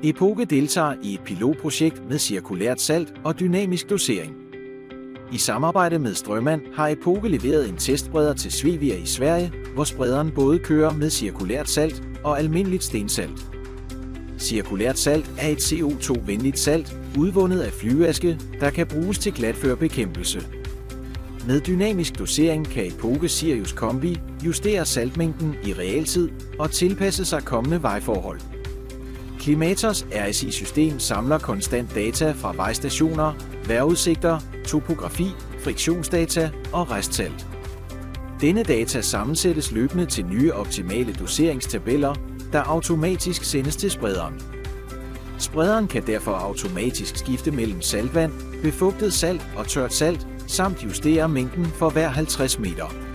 Epoke deltager i et pilotprojekt med cirkulært salt og dynamisk dosering. I samarbejde med Strømand har Epoke leveret en testspreder til Svevia i Sverige, hvor sprederen både kører med cirkulært salt og almindeligt stensalt. Cirkulært salt er et CO2-venligt salt, udvundet af flyveaske, der kan bruges til glatførbekæmpelse. Med dynamisk dosering kan Epoke Sirius Kombi justere saltmængden i realtid og tilpasse sig kommende vejforhold. Klimatos RSI-system samler konstant data fra vejstationer, vejrudsigter, topografi, friktionsdata og restsalt. Denne data sammensættes løbende til nye optimale doseringstabeller, der automatisk sendes til sprederen. Sprederen kan derfor automatisk skifte mellem saltvand, befugtet salt og tørt salt, samt justere mængden for hver 50 meter.